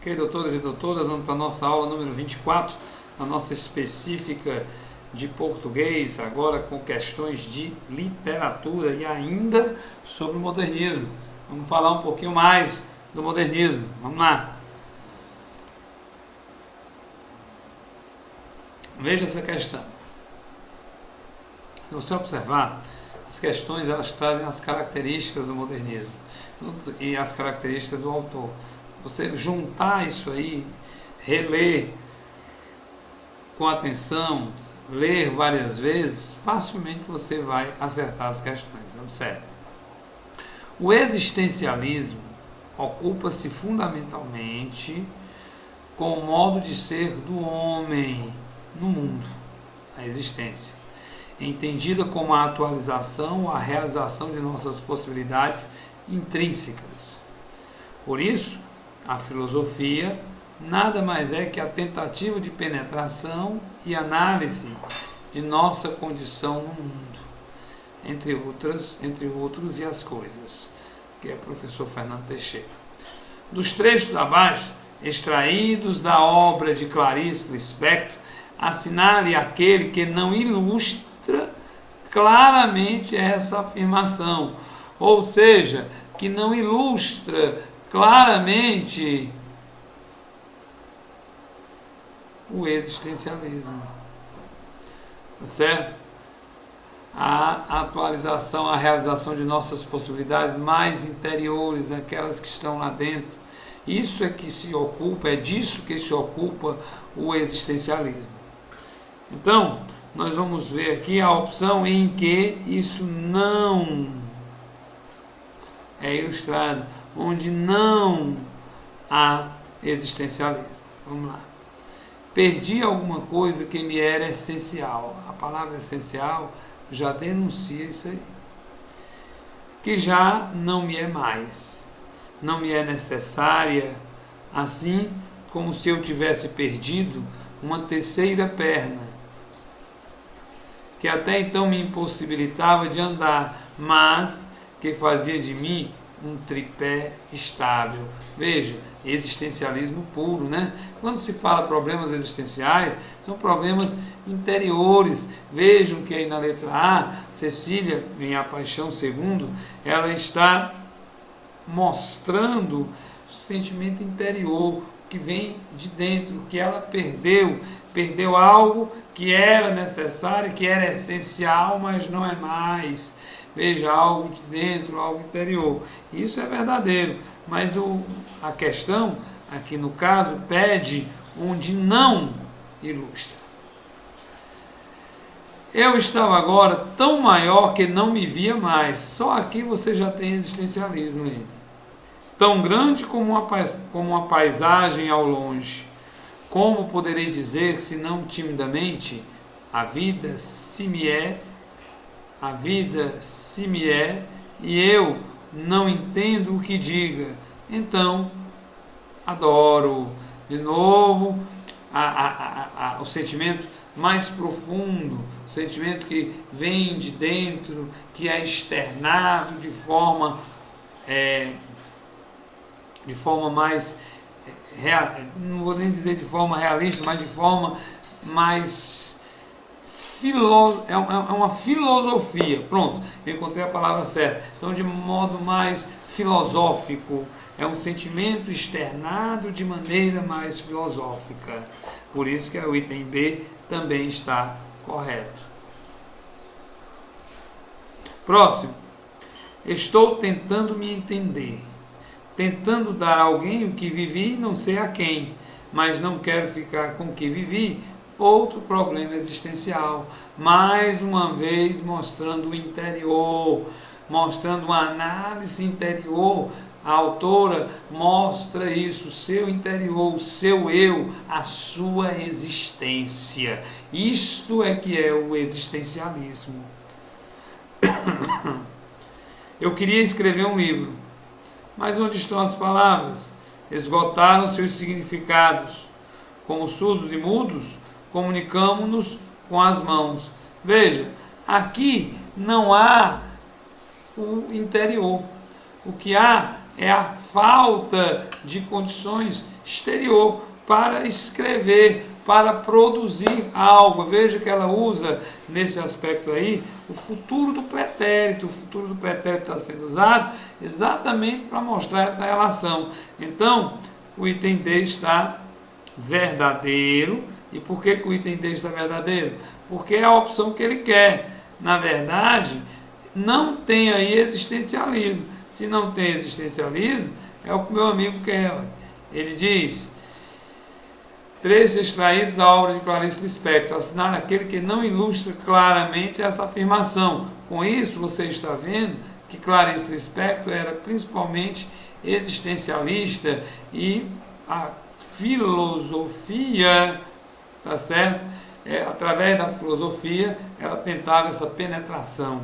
Ok, doutores e doutoras, vamos para a nossa aula número 24, a nossa específica de português, agora com questões de literatura e ainda sobre o modernismo. Vamos falar um pouquinho mais do modernismo. Vamos lá. Veja essa questão. Se você observar, as questões elas trazem as características do modernismo e as características do autor. Você juntar isso aí, reler com atenção, ler várias vezes, facilmente você vai acertar as questões. Observe. O existencialismo ocupa-se fundamentalmente com o modo de ser do homem no mundo, a existência, entendida como a atualização ou a realização de nossas possibilidades intrínsecas. Por isso, a filosofia nada mais é que a tentativa de penetração e análise de nossa condição no mundo, entre outros e as coisas, que é o professor Fernando Teixeira. Dos trechos abaixo, extraídos da obra de Clarice Lispector, assinale aquele que não ilustra claramente essa afirmação, ou seja, que não ilustra claramente o existencialismo, tá certo? A atualização, a realização de nossas possibilidades mais interiores, aquelas que estão lá dentro. Isso é que se ocupa, é disso que se ocupa o existencialismo. Então, nós vamos ver aqui a opção em que isso não é ilustrado, onde não há existencialismo. Vamos lá. Perdi alguma coisa que me era essencial. A palavra essencial já denuncia isso aí. Que já não me é mais. Não me é necessária, assim como se eu tivesse perdido uma terceira perna, que até então me impossibilitava de andar, mas que fazia de mim um tripé estável. Veja, existencialismo puro, né? Quando se fala problemas existenciais, são problemas interiores. Vejam que aí na letra A, Cecília, em A Paixão Segundo, ela está mostrando o sentimento interior que vem de dentro, que ela perdeu algo que era necessário, que era essencial, mas não é mais. Veja, algo de dentro, algo interior. Isso é verdadeiro, mas a questão, aqui no caso, pede onde não ilustra. Eu estava agora tão maior que não me via mais. Só aqui você já tem existencialismo aí. Tão grande como uma paisagem ao longe. Como poderei dizer, se não timidamente, a vida se me é, e eu não entendo o que diga. Então, adoro. De novo, o sentimento mais profundo, o sentimento que vem de dentro, que é externado de forma mais, não vou nem dizer de forma realista, mas de forma mais é uma filosofia. Pronto, eu encontrei a palavra certa. Então, de modo mais filosófico, é um sentimento externado de maneira mais filosófica. Por isso que o item B também está correto. Próximo. Estou tentando me entender, tentando dar a alguém o que vivi, não sei a quem, mas não quero ficar com o que vivi. Outro problema existencial, mais uma vez mostrando o interior, mostrando uma análise interior. A autora mostra isso, o seu interior, o seu eu, a sua existência. Isto é que é o existencialismo. Eu queria escrever um livro, mas onde estão as palavras? Esgotaram seus significados. Como surdos e mudos, comunicamos-nos com as mãos. Veja, aqui não há o interior. O que há é a falta de condições exterior, para escrever, para produzir algo. Veja que ela usa, nesse aspecto aí, o futuro do pretérito. O futuro do pretérito está sendo usado exatamente para mostrar essa relação. Então, o item D está verdadeiro. E por que o item D está verdadeiro? Porque é a opção que ele quer. Na verdade, não tem aí existencialismo. Se não tem existencialismo, é o que meu amigo quer. Ele diz: trechos extraídos da obra de Clarice Lispector, assinala aquele que não ilustra claramente essa afirmação. Com isso, você está vendo que Clarice Lispector era principalmente existencialista e a filosofia, tá certo? Através da filosofia, ela tentava essa penetração.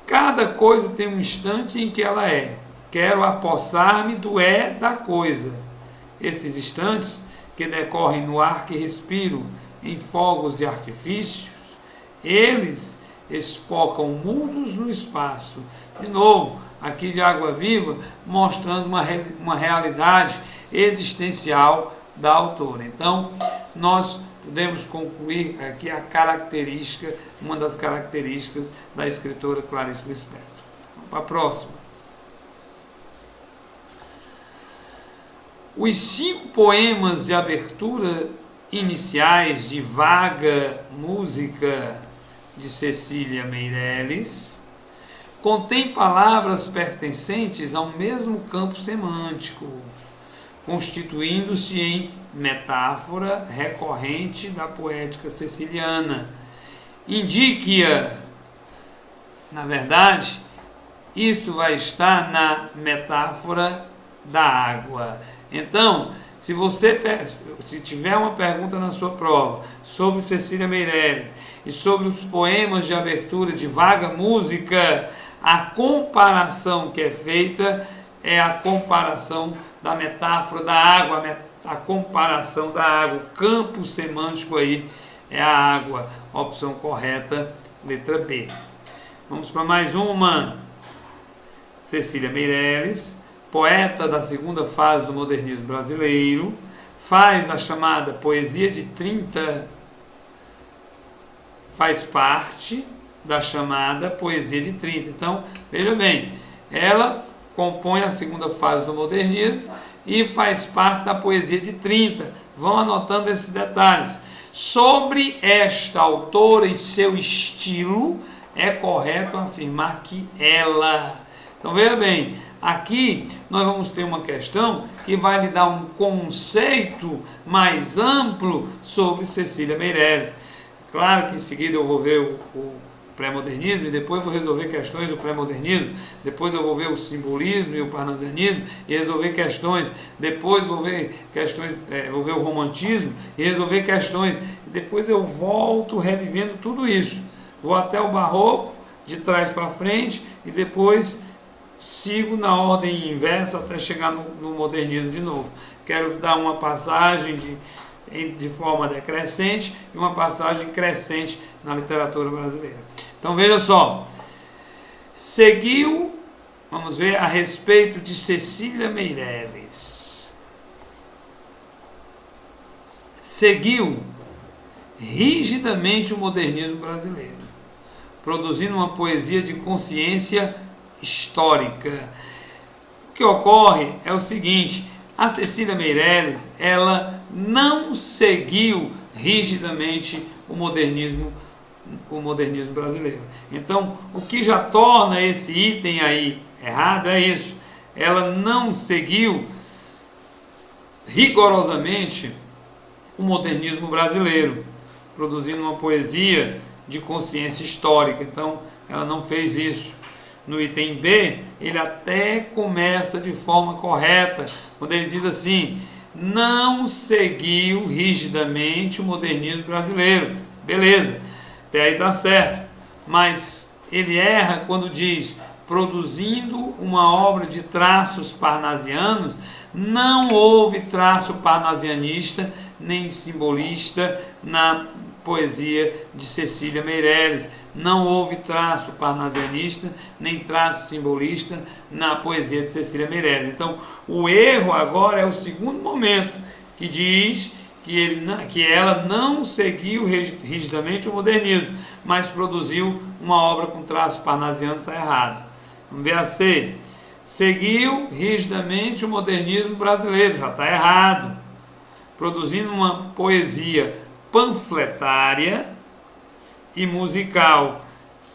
Cada coisa tem um instante em que ela é. Quero apossar-me do da coisa. Esses instantes que decorrem no ar que respiro, em fogos de artifícios, eles espocam mundos no espaço. De novo, aqui de Água Viva, mostrando uma realidade existencial da autora. Então, nós podemos concluir aqui a característica, uma das características da escritora Clarice Lispector. Vamos para a próxima. Os 5 poemas de abertura iniciais de Vaga Música de Cecília Meirelles contêm palavras pertencentes ao mesmo campo semântico, constituindo-se em metáfora recorrente da poética siciliana. Indique-a. Na verdade, isto vai estar na metáfora da água. Então, se tiver uma pergunta na sua prova sobre Cecília Meirelles e sobre os poemas de abertura de Vaga Música, a comparação que é feita é a comparação da metáfora da água, a comparação da água, o campo semântico aí é a água, opção correta, letra B. Vamos para mais uma. Cecília Meirelles, poeta da segunda fase do modernismo brasileiro, faz a chamada poesia de 30, faz parte da chamada poesia de 30. Então, veja bem, ela compõe a segunda fase do modernismo e faz parte da poesia de 30. Vão anotando esses detalhes. Sobre esta autora e seu estilo, é correto afirmar que ela... Então, veja bem, aqui nós vamos ter uma questão que vai lhe dar um conceito mais amplo sobre Cecília Meirelles. Claro que em seguida eu vou ver o pré-modernismo e depois vou resolver questões do pré-modernismo, depois eu vou ver o simbolismo e o parnasianismo e resolver questões, depois vou ver questões, vou ver o romantismo e resolver questões, depois eu volto revivendo tudo isso, vou até o barroco, de trás para frente e depois sigo na ordem inversa até chegar no modernismo de novo. Quero dar uma passagem de forma decrescente e uma passagem crescente na literatura brasileira. Então veja só, seguiu, vamos ver a respeito de Cecília Meirelles. Seguiu rigidamente o modernismo brasileiro, produzindo uma poesia de consciência histórica. O que ocorre é o seguinte: a Cecília Meirelles, ela não seguiu rigidamente o modernismo brasileiro. Então, o que já torna esse item aí errado é isso. Ela não seguiu rigorosamente o modernismo brasileiro, produzindo uma poesia de consciência histórica. Então, ela não fez isso. No item B, ele até começa de forma correta, quando ele diz assim: não seguiu rigidamente o modernismo brasileiro. Beleza, até aí está certo. Mas ele erra quando diz, produzindo uma obra de traços parnasianos. Não houve traço parnasianista, nem simbolista poesia de Cecília Meirelles. Não houve traço parnasianista, nem traço simbolista na poesia de Cecília Meirelles. Então, o erro agora é o segundo momento, que diz que ela não seguiu rigidamente o modernismo, mas produziu uma obra com traço parnasiano. Está errado. Vamos ver a C. Seguiu rigidamente o modernismo brasileiro. Já está errado. Produzindo uma poesia panfletária e musical.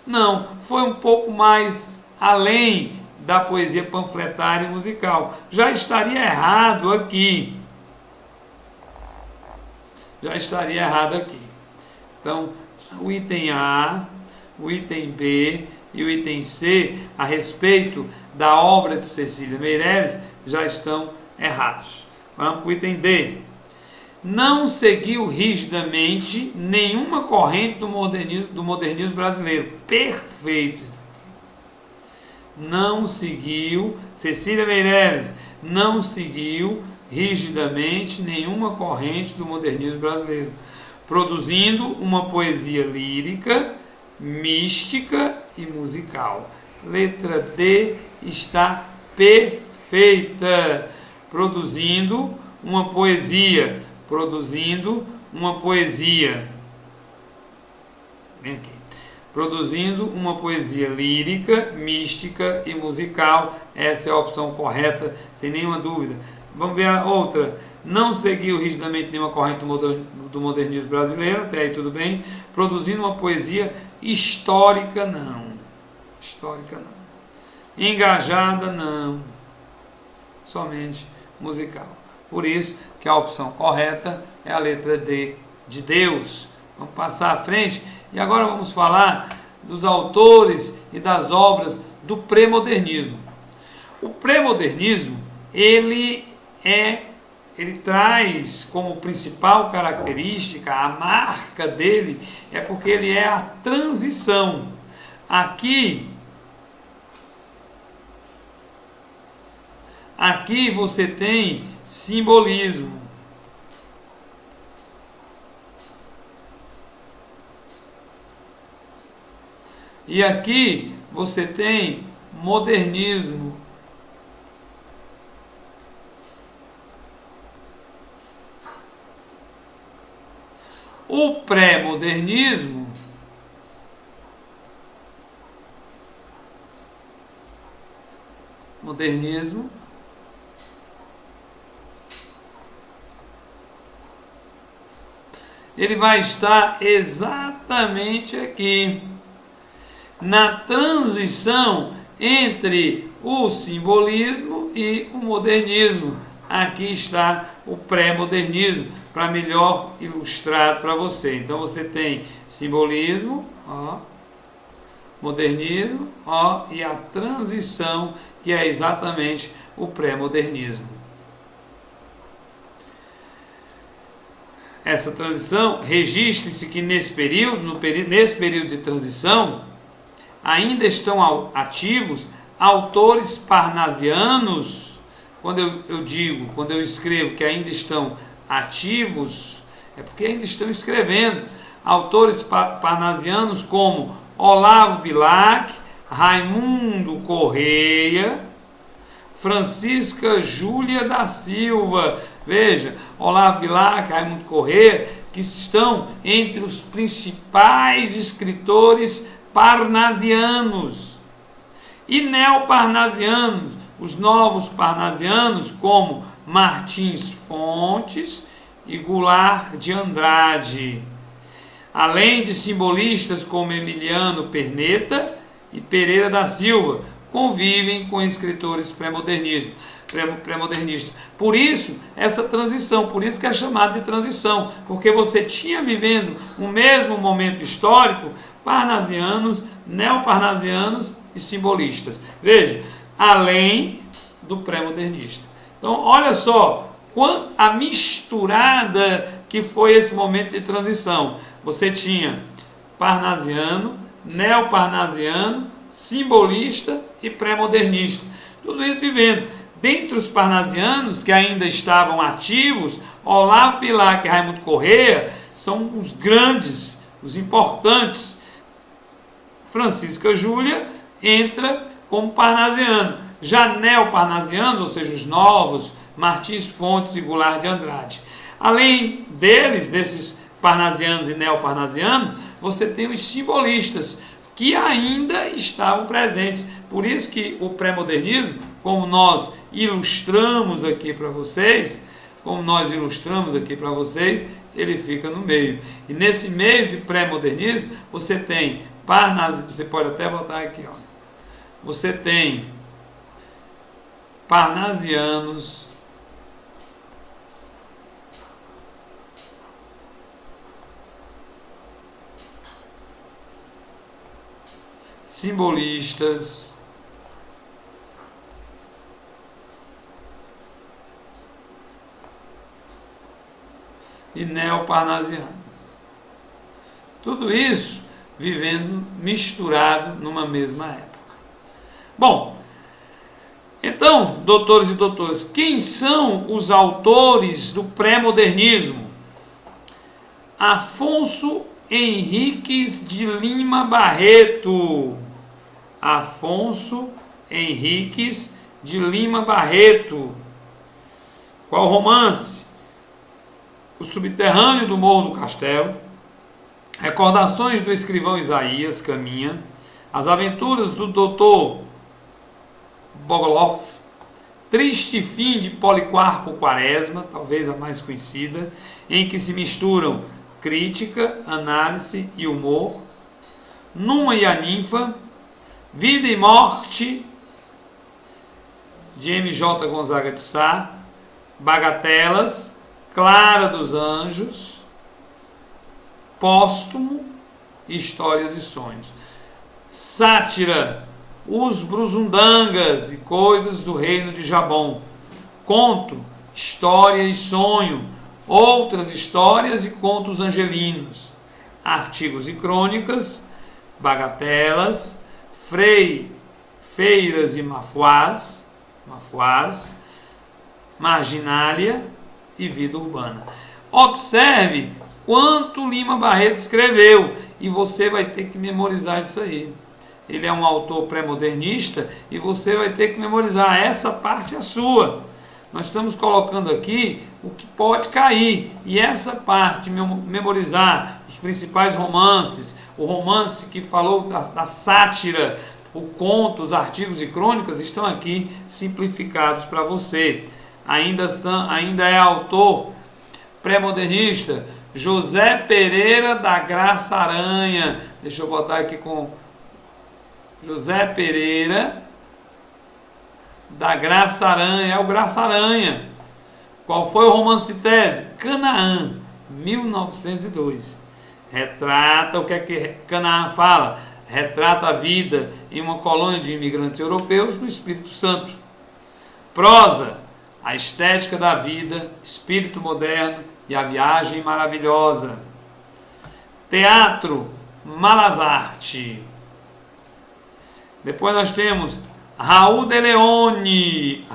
Não, foi um pouco mais além da poesia panfletária e musical. Já estaria errado aqui. Já estaria errado aqui. Então, o item A, o item B e o item C, a respeito da obra de Cecília Meirelles, já estão errados. Vamos para o item D. Não seguiu rigidamente nenhuma corrente do modernismo brasileiro. Perfeito isso aqui. Não seguiu, Cecília Meirelles não seguiu rigidamente nenhuma corrente do modernismo brasileiro, produzindo uma poesia lírica, mística e musical. Letra D está perfeita. Produzindo uma poesia. Vem aqui. Produzindo uma poesia lírica, mística e musical. Essa é a opção correta, sem nenhuma dúvida. Vamos ver a outra. Não seguiu rigidamente nenhuma corrente do modernismo brasileiro, até aí tudo bem. Produzindo uma poesia histórica, não. Histórica, não. Engajada, não. Somente musical. Por isso que a opção correta é a letra D, de Deus. Vamos passar à frente e agora vamos falar dos autores e das obras do pré-modernismo. O pré-modernismo, ele traz como principal característica, a marca dele, é porque ele é a transição. Aqui você tem simbolismo. E aqui você tem modernismo. O pré-modernismo ele vai estar exatamente aqui, na transição entre o simbolismo e o modernismo. Aqui está o pré-modernismo, para melhor ilustrar para você. Então você tem simbolismo, ó, modernismo, ó, e a transição, que é exatamente o pré-modernismo. Essa transição, registre-se que nesse período de transição, ainda estão ativos autores parnasianos. Quando eu escrevo que ainda estão ativos, é porque ainda estão escrevendo. Autores parnasianos como Olavo Bilac, Raimundo Correia, Francisca Júlia da Silva. Veja, Olavo Bilac, Raimundo Correia, que estão entre os principais escritores parnasianos. E neoparnasianos, os novos parnasianos, como Martins Fontes e Goulart de Andrade. Além de simbolistas como Emiliano Perneta e Pereira da Silva, convivem com escritores pré-modernistas. Por isso, essa transição, por isso que é chamada de transição, porque você tinha vivendo o mesmo momento histórico, parnasianos, neoparnasianos e simbolistas. Veja, além do pré-modernista. Então, olha só a misturada que foi esse momento de transição. Você tinha parnasiano, neoparnasiano, simbolista e pré-modernista. Tudo isso vivendo. Dentre os parnasianos que ainda estavam ativos, Olavo Bilac e Raimundo Correia são os grandes, os importantes. Francisca Júlia entra como parnasiano. Já neoparnasianos, ou seja, os novos, Martins Fontes e Goulart de Andrade. Além deles, desses parnasianos e neoparnasianos, você tem os simbolistas, que ainda estavam presentes. Por isso que o pré-modernismo, como nós ilustramos aqui para vocês, ele fica no meio. E nesse meio de pré-modernismo, você tem você pode até botar aqui, ó. Você tem parnasianos, simbolistas, e neoparnasianos. Tudo isso vivendo misturado numa mesma época. Bom, então, doutores e doutoras, quem são os autores do pré-modernismo? Afonso Henriques de Lima Barreto. Afonso Henriques de Lima Barreto. Qual romance? O Subterrâneo do Morro do Castelo, Recordações do Escrivão Isaías Caminha, As Aventuras do Dr. Bogoloff, Triste Fim de Policarpo Quaresma, talvez a mais conhecida, em que se misturam crítica, análise e humor, Numa e a Ninfa, Vida e Morte, de M.J. Gonzaga de Sá, Bagatelas, Clara dos Anjos, Póstumo, Histórias e Sonhos. Sátira, Os Bruzundangas e Coisas do Reino de Jabom. Conto, História e Sonho, Outras Histórias e Contos Angelinos. Artigos e Crônicas, Bagatelas, Feiras e Mafuás, Marginália e Vida Urbana. Observe quanto Lima Barreto escreveu, e você vai ter que memorizar isso aí. Ele é um autor pré-modernista e você vai ter que memorizar. Essa parte é sua. Nós estamos colocando aqui o que pode cair, e essa parte, memorizar os principais romances, o romance que falou da sátira, o conto, os artigos e crônicas, estão aqui simplificados para você. Ainda é autor pré-modernista José Pereira da Graça Aranha. Deixa eu botar aqui com José Pereira da Graça Aranha. É o Graça Aranha. Qual foi o romance de tese? Canaã, 1902. Retrata o que é que Canaã fala. Retrata a vida em uma colônia de imigrantes europeus no Espírito Santo. Prosa, a estética da vida, espírito moderno e a viagem maravilhosa. Teatro, Malazarte. Depois nós temos Raul de Leone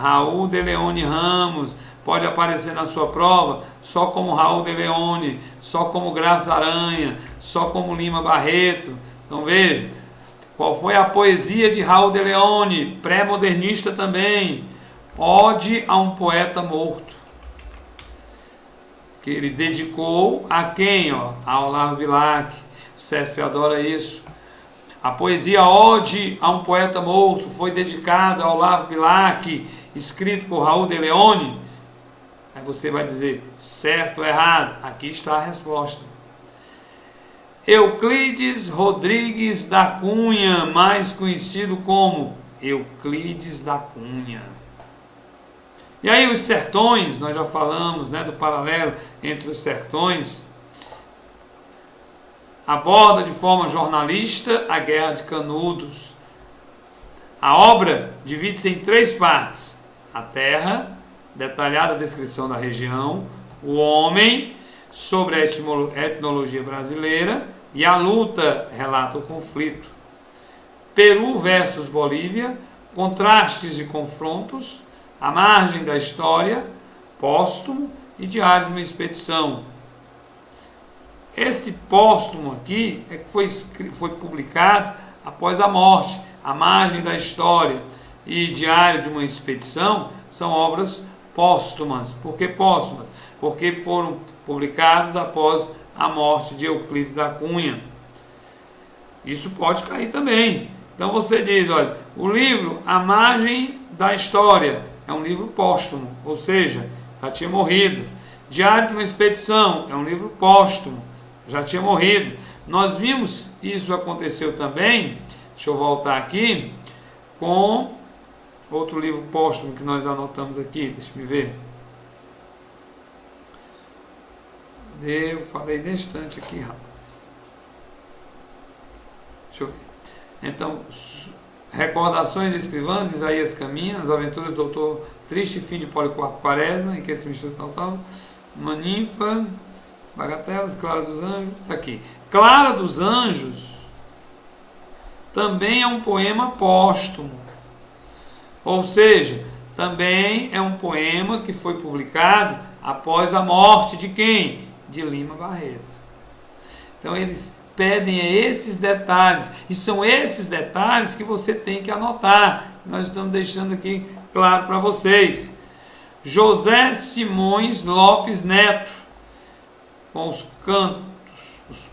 Ramos. Pode aparecer na sua prova só como Raul de Leone, só como Graça Aranha, só como Lima Barreto. Então veja, qual foi a poesia de Raul de Leone, pré-modernista também, Ode a um Poeta Morto, que ele dedicou a quem? A Olavo Bilac. O CESP adora isso. A poesia Ode a um Poeta Morto foi dedicada a Olavo Bilac, escrito por Raul de Leone. Aí você vai dizer, certo ou errado? Aqui está a resposta. Euclides Rodrigues da Cunha, mais conhecido como Euclides da Cunha. E aí os sertões, nós já falamos, né, do paralelo entre os sertões. Aborda de forma jornalista a Guerra de Canudos. A obra divide-se em 3 partes. A terra, detalhada descrição da região. O homem, sobre a etnologia brasileira. E a luta, relata o conflito. Peru versus Bolívia, contrastes e confrontos. A margem da história, Póstumo e Diário de uma Expedição. Esse póstumo aqui é que foi publicado após a morte. A Margem da História e Diário de uma Expedição são obras póstumas. Por que póstumas? Porque foram publicadas após a morte de Euclides da Cunha. Isso pode cair também. Então você diz, olha, o livro A Margem da História é um livro póstumo, ou seja, já tinha morrido. Diário de uma Expedição é um livro póstumo, já tinha morrido. Nós vimos, isso aconteceu também, deixa eu voltar aqui, com outro livro póstumo que nós anotamos aqui, deixa eu ver. Eu falei nesse instante aqui, rapaz. Deixa eu ver. Então, Recordações de Escrivãs, Isaías Caminha, As Aventuras do Doutor Triste Fim de Policarpo Quaresma, em que se mistura tal, Uma Ninfa, Bagatelas, Clara dos Anjos, está aqui. Clara dos Anjos também é um poema póstumo, ou seja, também é um poema que foi publicado após a morte de quem? De Lima Barreto. Então eles pedem esses detalhes, e são esses detalhes que você tem que anotar. Nós estamos deixando aqui claro para vocês. José Simões Lopes Neto, com os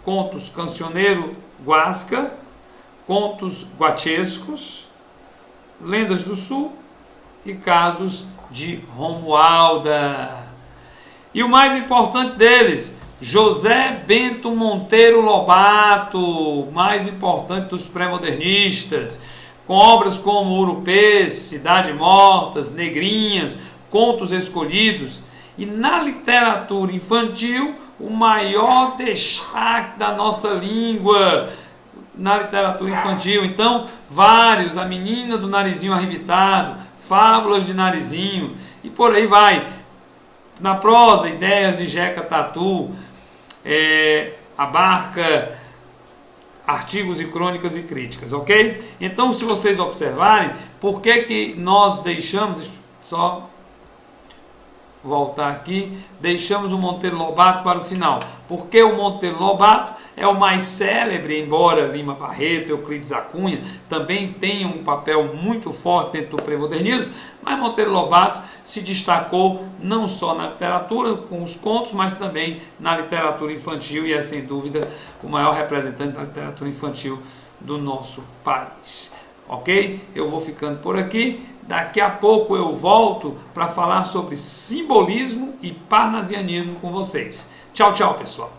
contos Cancioneiro Guasca, Contos Guachescos, Lendas do Sul e Casos de Romualda. E o mais importante deles, José Bento Monteiro Lobato, mais importante dos pré-modernistas, com obras como Urupês, Cidade Mortas, Negrinhas, Contos Escolhidos, e na literatura infantil, o maior destaque da nossa língua, na literatura infantil. Então, vários, A Menina do Narizinho Arrebitado, Fábulas de Narizinho, e por aí vai. Na prosa, Ideias de Jeca Tatu, abarca artigos e crônicas e críticas, ok? Então, se vocês observarem, por que nós deixamos, só voltar aqui, deixamos o Monteiro Lobato para o final? Porque o Monteiro Lobato é o mais célebre, embora Lima Barreto, Euclides da Cunha também tenham um papel muito forte dentro do pré-modernismo, mas Monteiro Lobato se destacou não só na literatura, com os contos, mas também na literatura infantil, e é sem dúvida o maior representante da literatura infantil do nosso país. Ok? Eu vou ficando por aqui. Daqui a pouco eu volto para falar sobre simbolismo e parnasianismo com vocês. Tchau, tchau, pessoal.